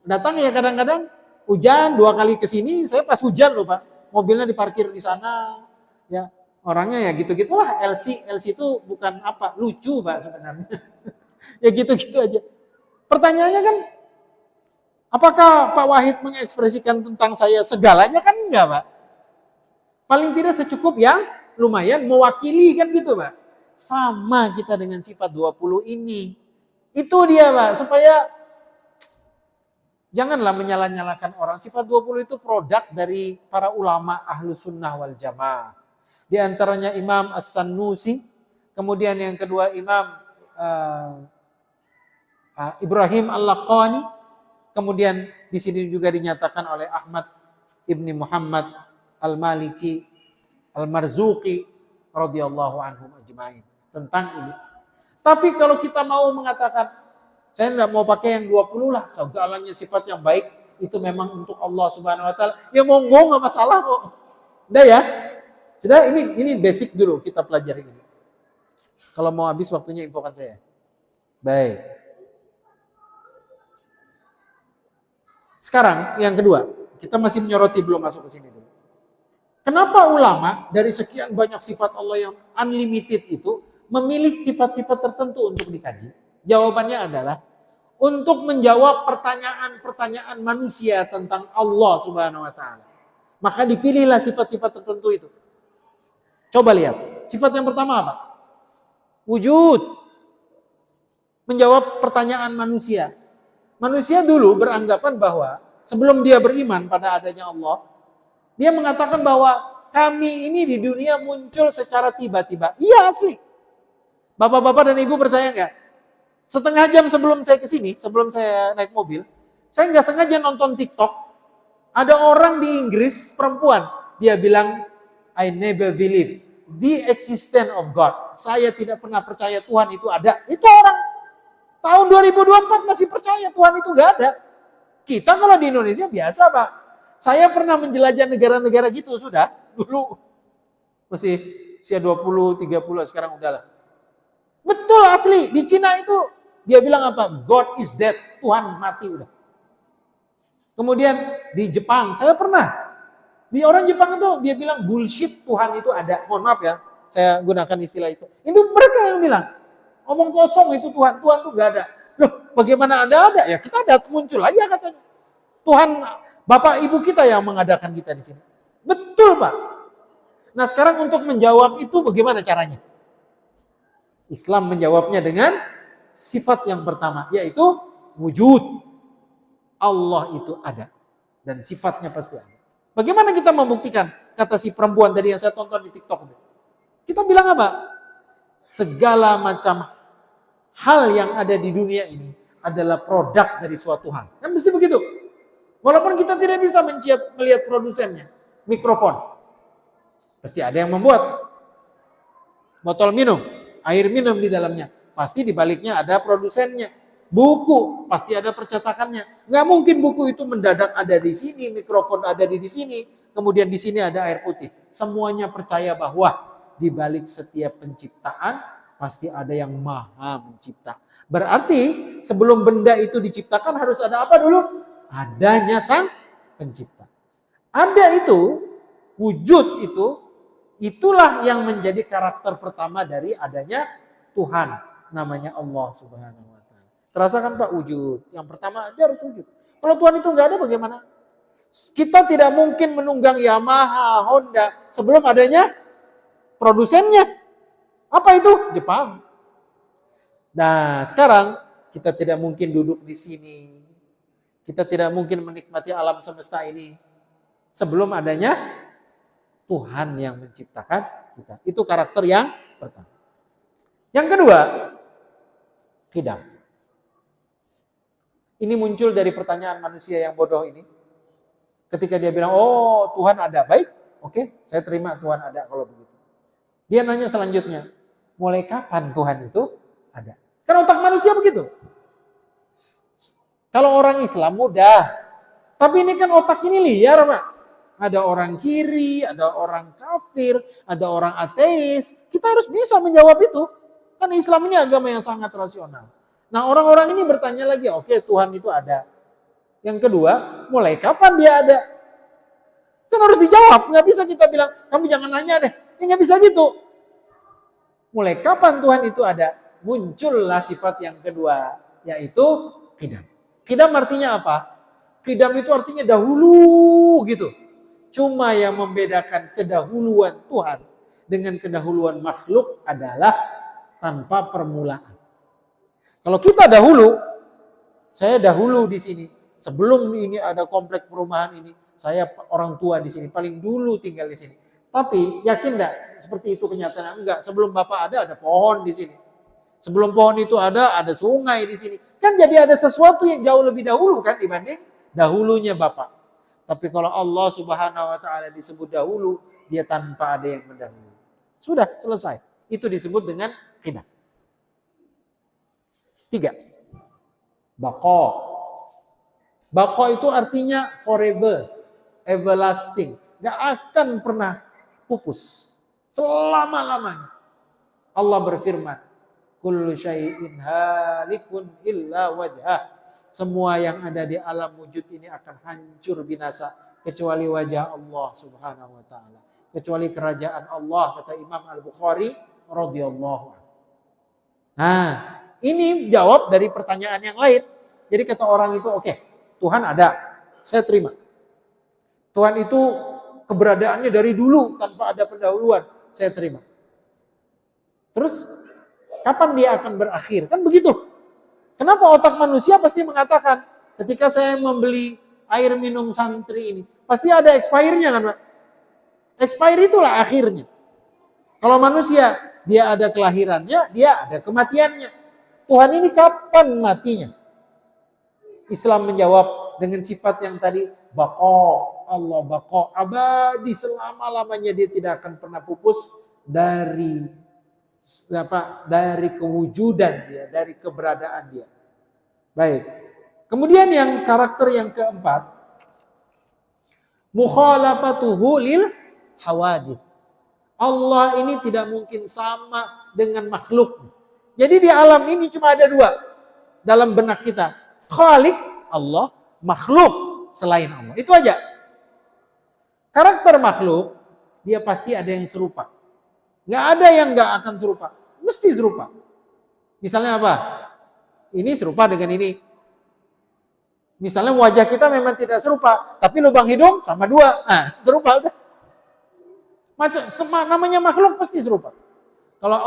Datang ya kadang-kadang hujan 2 kali ke sini, saya pas hujan loh Pak. Mobilnya diparkir di sana. Ya, orangnya ya gitu-gitulah. LC itu bukan apa, lucu Pak sebenarnya. Ya gitu-gitu aja. Pertanyaannya kan, apakah Pak Wahid mengekspresikan tentang saya segalanya? Kan enggak Pak. Paling tidak secukup yang lumayan mewakili kan gitu Pak. Sama kita dengan sifat 20 ini. Itu dia Pak, supaya janganlah menyalah-nyalakan orang. Sifat 20 itu produk dari para ulama ahlu sunnah wal jamaah. Di antaranya Imam As-Sanusi. Kemudian yang kedua Imam Ibrahim Al-Laqani. Kemudian di sini juga dinyatakan oleh Ahmad ibni Muhammad Al-Maliki Al-Marzuqi radhiyallahu anhum ajma'in. Tentang ini. Tapi kalau kita mau mengatakan saya tidak mau pakai yang 20 lah. Segalanya sifat yang baik itu memang untuk Allah Subhanahu wa taala. Ya monggo enggak masalah kok. Udah ya. Sudah ini basic dulu kita pelajari ini. Kalau mau habis waktunya infokan saya. Baik. Sekarang yang kedua, kita masih menyoroti belum masuk ke sini dulu. Kenapa ulama dari sekian banyak sifat Allah yang unlimited itu memilih sifat-sifat tertentu untuk dikaji? Jawabannya adalah untuk menjawab pertanyaan-pertanyaan manusia tentang Allah Subhanahu wa taala. Maka dipilihlah sifat-sifat tertentu itu. Coba lihat. Sifat yang pertama apa? Wujud. Menjawab pertanyaan manusia. Manusia dulu beranggapan bahwa sebelum dia beriman pada adanya Allah, Dia mengatakan bahwa kami ini di dunia muncul secara tiba-tiba. Iya asli. Bapak-bapak dan ibu percaya nggak? Setengah jam sebelum saya kesini, sebelum saya naik mobil, saya nggak sengaja nonton TikTok. Ada orang di Inggris, perempuan. Dia bilang, I never believe the existence of God. Saya tidak pernah percaya Tuhan itu ada. Itu orang tahun 2024 masih percaya Tuhan itu nggak ada. Kita kalau di Indonesia biasa, Pak. Saya pernah menjelajah negara-negara gitu sudah dulu. Masih usia 20, 30 sekarang udahlah. Betul asli, di Cina itu dia bilang apa? God is dead, Tuhan mati udah. Kemudian di Jepang, saya pernah. Di orang Jepang itu dia bilang bullshit Tuhan itu ada. Mohon maaf ya, saya gunakan istilah-istilah. Itu mereka yang bilang. Omong kosong itu Tuhan tuh gak ada. Loh, bagaimana ada? Ya kita ada muncul aja katanya. Tuhan, Bapak Ibu kita yang mengadakan kita di sini. Betul, Pak. Nah, sekarang untuk menjawab itu bagaimana caranya? Islam menjawabnya dengan sifat yang pertama, yaitu wujud. Allah itu ada. Dan sifatnya pasti ada. Bagaimana kita membuktikan? Kata si perempuan tadi yang saya tonton di TikTok. Kita bilang apa? Segala macam hal yang ada di dunia ini adalah produk dari suatu hal. Kan mesti begitu. Walaupun kita tidak bisa melihat produsennya. Mikrofon. Pasti ada yang membuat. Botol minum. Air minum di dalamnya. Pasti di baliknya ada produsennya. Buku. Pasti ada percetakannya. Nggak mungkin buku itu mendadak ada di sini. Mikrofon ada di sini. Kemudian di sini ada air putih. Semuanya percaya bahwa di balik setiap penciptaan pasti ada yang maha mencipta. Berarti sebelum benda itu diciptakan harus ada apa dulu? Adanya sang pencipta. Ada itu, wujud itu, itulah yang menjadi karakter pertama dari adanya Tuhan. Namanya Allah Subhanahu wa Ta'ala. Terasa kan Pak wujud? Yang pertama aja harus wujud. Kalau Tuhan itu nggak ada bagaimana? Kita tidak mungkin menunggang Yamaha, Honda sebelum adanya produsennya. Apa itu? Jepang. Nah, sekarang kita tidak mungkin duduk di sini. Kita tidak mungkin menikmati alam semesta ini sebelum adanya Tuhan yang menciptakan kita. Itu karakter yang pertama. Yang kedua, qidam. Ini muncul dari pertanyaan manusia yang bodoh ini. Ketika dia bilang, oh Tuhan ada. Baik, oke, saya terima Tuhan ada kalau begitu. Dia nanya selanjutnya, mulai kapan Tuhan itu ada? Kan otak manusia begitu. Kalau orang Islam mudah. Tapi ini kan otak ini liar, Pak. Ada orang kiri, ada orang kafir, ada orang ateis. Kita harus bisa menjawab itu. Kan Islam ini agama yang sangat rasional. Nah, orang-orang ini bertanya lagi, oke, Tuhan itu ada. Yang kedua, mulai kapan dia ada? Kan harus dijawab. Nggak bisa kita bilang, kamu jangan nanya deh. Ya nggak bisa gitu. Mulai kapan Tuhan itu ada? Muncullah sifat yang kedua, yaitu qidam. Qidam artinya apa? Qidam itu artinya dahulu gitu. Cuma yang membedakan kedahuluan Tuhan dengan kedahuluan makhluk adalah tanpa permulaan. Kalau kita dahulu, saya dahulu di sini. Sebelum ini ada komplek perumahan ini, saya orang tua di sini, paling dulu tinggal di sini. Tapi yakin enggak seperti itu kenyataan? Enggak, sebelum Bapak ada pohon di sini. Sebelum pohon itu ada sungai di sini. Kan jadi ada sesuatu yang jauh lebih dahulu kan dibanding dahulunya Bapak. Tapi kalau Allah Subhanahu wa Ta'ala disebut dahulu, dia tanpa ada yang mendahului. Sudah selesai. Itu disebut dengan qidam. 3. Baqa. Baqa itu artinya forever, everlasting. Gak akan pernah pupus. Selama-lamanya. Allah berfirman, kullu syai'in halikun illa wajhah. Semua yang ada di alam wujud ini akan hancur binasa kecuali wajah Allah Subhanahu wa Ta'ala. Kecuali kerajaan Allah, kata Imam Al-Bukhari radhiyallahu anhu. Nah, ini jawab dari pertanyaan yang lain. Jadi kata orang itu, oke, Tuhan ada, saya terima. Tuhan itu keberadaannya dari dulu tanpa ada pendahuluan, saya terima. Terus kapan dia akan berakhir? Kan begitu. Kenapa otak manusia pasti mengatakan ketika saya membeli air minum santri ini, pasti ada expire-nya kan Pak? Expire itulah akhirnya. Kalau manusia, dia ada kelahirannya, dia ada kematiannya. Tuhan ini kapan matinya? Islam menjawab dengan sifat yang tadi, baqo, Allah baqo, abadi selama-lamanya, dia tidak akan pernah pupus dari kewujudan dia, dari keberadaan dia. Baik. Kemudian yang karakter yang keempat, mukhalafatuhu lil hawadith. Allah ini tidak mungkin sama dengan makhluk. Jadi di alam ini cuma ada dua dalam benak kita. Khalik, Allah, makhluk selain Allah. Itu aja. Karakter makhluk, dia pasti ada yang serupa. Nggak ada yang nggak akan serupa. Mesti serupa. Misalnya apa? Ini serupa dengan ini. Misalnya wajah kita memang tidak serupa, tapi lubang hidung sama dua. Nah, serupa udah. Namanya makhluk pasti serupa. Kalau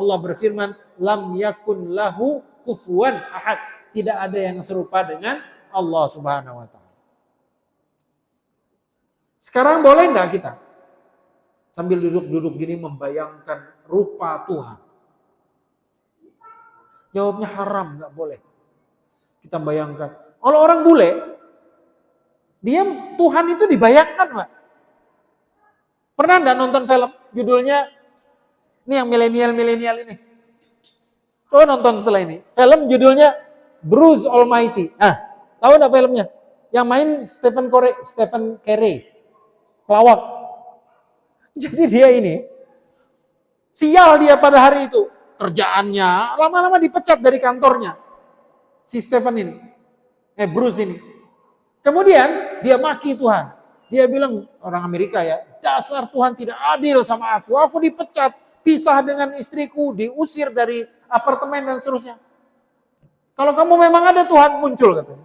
Allah berfirman, lam yakun lahu kufuwan ahad. Tidak ada yang serupa dengan Allah Subhanahu wa taala. Sekarang boleh enggak kita sambil duduk-duduk gini membayangkan rupa Tuhan? Jawabnya haram, enggak boleh. Kita bayangkan. Kalau orang bule, dia Tuhan itu dibayangkan, Pak. Pernah enggak nonton film judulnya, ini yang milenial ini. Oh, nonton setelah ini. Film judulnya Bruce Almighty. Ah, tahu enggak filmnya? Yang main Stephen Carey. Pelawak. Jadi dia ini sial dia pada hari itu. Kerjaannya lama-lama dipecat dari kantornya. Si Stephen ini. Bruce ini. Kemudian dia maki Tuhan. Dia bilang, orang Amerika ya, dasar Tuhan tidak adil sama aku. Aku dipecat, pisah dengan istriku, diusir dari apartemen dan seterusnya. Kalau kamu memang ada Tuhan, muncul katanya.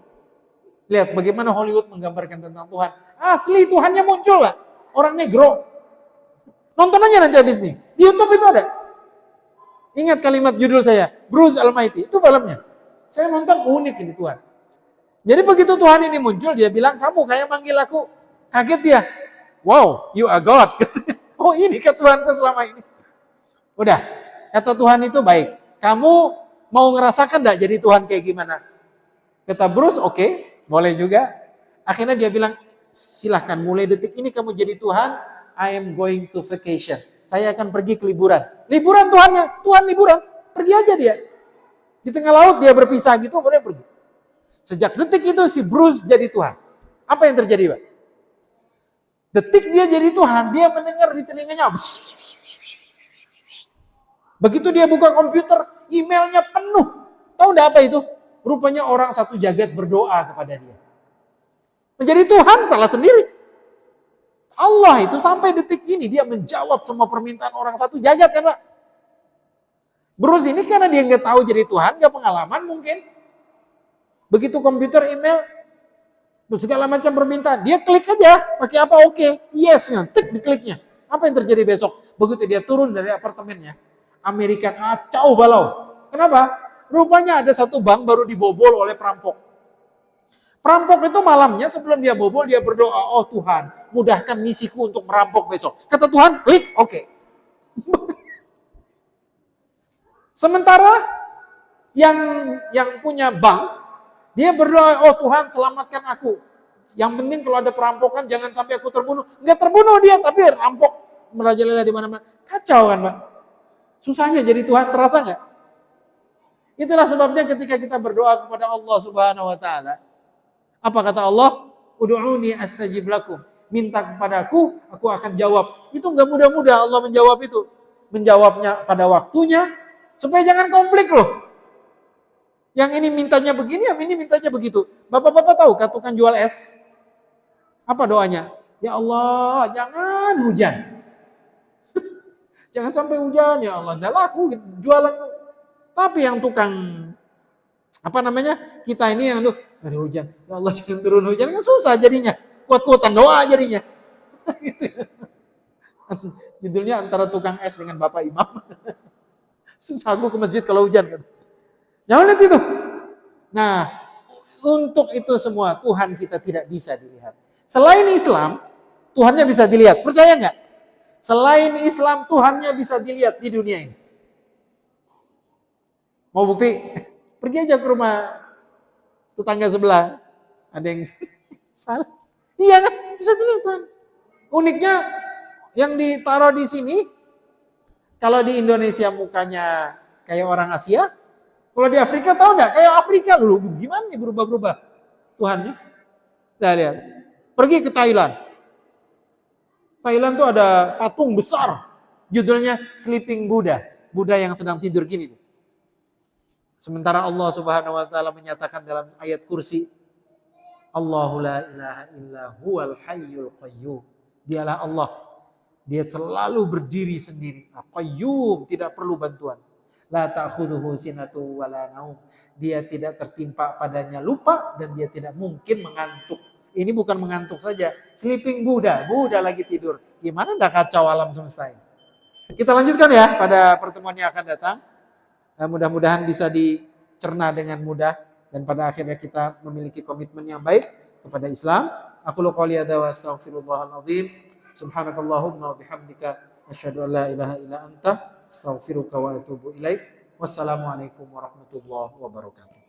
Lihat bagaimana Hollywood menggambarkan tentang Tuhan. Asli Tuhannya muncul Pak. Orang negro. Nonton aja nanti habis nih. Di YouTube itu ada. Ingat kalimat judul saya, Bruce Almighty. Itu filmnya. Saya nonton, unik ini Tuhan. Jadi begitu Tuhan ini muncul, dia bilang, kamu kayak manggil aku. Kaget dia. Wow, you are God. Oh, ini ke Tuhanku selama ini. Udah, kata Tuhan itu baik. Kamu mau ngerasakan enggak jadi Tuhan kayak gimana? Kata Bruce, oke, boleh juga. Akhirnya dia bilang, silahkan mulai detik ini kamu jadi Tuhan, I am going to vacation. Saya akan pergi ke liburan. Liburan Tuhannya, Tuhan liburan. Pergi aja dia. Di tengah laut dia berpisah gitu, boleh pergi. Sejak detik itu si Bruce jadi Tuhan. Apa yang terjadi, Pak? Detik dia jadi Tuhan, dia mendengar di telinganya. Begitu dia buka komputer, emailnya penuh. Tahu enggak apa itu? Rupanya orang satu jagat berdoa kepada dia. Menjadi Tuhan salah sendiri. Allah itu sampai detik ini dia menjawab semua permintaan orang satu jagat kan Pak. Bruce ini karena dia nggak tahu jadi Tuhan, nggak pengalaman mungkin. Begitu komputer email, segala macam permintaan, dia klik aja, pakai apa oke, yes, tik dikliknya. Apa yang terjadi besok? Begitu dia turun dari apartemennya, Amerika kacau balau. Kenapa? Rupanya ada satu bank baru dibobol oleh perampok. Perampok itu malamnya sebelum dia bobol, dia berdoa, oh Tuhan, mudahkan misiku untuk merampok besok. Kata Tuhan, klik, oke. Sementara yang punya bank, dia berdoa, oh Tuhan selamatkan aku. Yang penting kalau ada perampokan jangan sampai aku terbunuh. Enggak terbunuh dia, tapi rampok merajalela di mana-mana. Kacau kan Pak? Susahnya jadi Tuhan, terasa nggak? Itulah sebabnya ketika kita berdoa kepada Allah Subhanahu wa taala, apa kata Allah? Ud'uni astajib lakum. Minta kepadaku, aku akan jawab. Itu enggak mudah-mudah Allah menjawab itu. Menjawabnya pada waktunya supaya jangan konflik loh. Yang ini mintanya begini, yang ini mintanya begitu. Bapak-bapak tahu kan tukang jual es? Apa doanya? Ya Allah, jangan hujan. Jangan sampai hujan, ya Allah. Nggak laku jualan. Tapi yang tukang, kita ini yang ada hujan. Ya Allah, jangan turun hujan. Kan susah jadinya. Kuat-kuatan doa jadinya. Gitu. Judulnya antara tukang es dengan Bapak Imam. Susah aku ke masjid kalau hujan. Jangan lihat itu. Nah, untuk itu semua Tuhan kita tidak bisa dilihat. Selain Islam, Tuhannya bisa dilihat. Percaya nggak? Selain Islam, Tuhannya bisa dilihat di dunia ini. Mau bukti? Pergi aja ke rumah tetangga sebelah. Ada yang salah. Iya kan? Bisa dilihat Tuhan. Uniknya yang ditaruh di sini, kalau di Indonesia mukanya kayak orang Asia, kalau di Afrika tahu nggak? Kayak Afrika dulu. Gimana nih berubah-berubah Tuhannya? Kita lihat. Pergi ke Thailand. Thailand tuh ada patung besar. Judulnya Sleeping Buddha. Buddha yang sedang tidur gini. Sementara Allah Subhanahu wa taala menyatakan dalam ayat kursi, Allahu la ilaha illa huwal hayyul qayyum. Dialah Allah. Dia selalu berdiri sendiri. Qayyum, tidak perlu bantuan. La ta'khudhuhu sinatu wala naum. Dia tidak tertimpa padanya lupa dan dia tidak mungkin mengantuk. Ini bukan mengantuk saja. Sleeping Buddha. Buddha lagi tidur. Gimana dah kacau alam semesta ini. Kita lanjutkan ya pada pertemuan yang akan datang. Mudah-mudahan bisa dicerna dengan mudah dan pada akhirnya kita memiliki komitmen yang baik kepada Islam. Aku qouli hadza wa astaghfirullahal azim. Subhanakallahumma wa bihamdika asyhadu an la ilaha illa anta astaghfiruka wa atubu ilaik. Wassalamualaikum warahmatullahi wabarakatuh.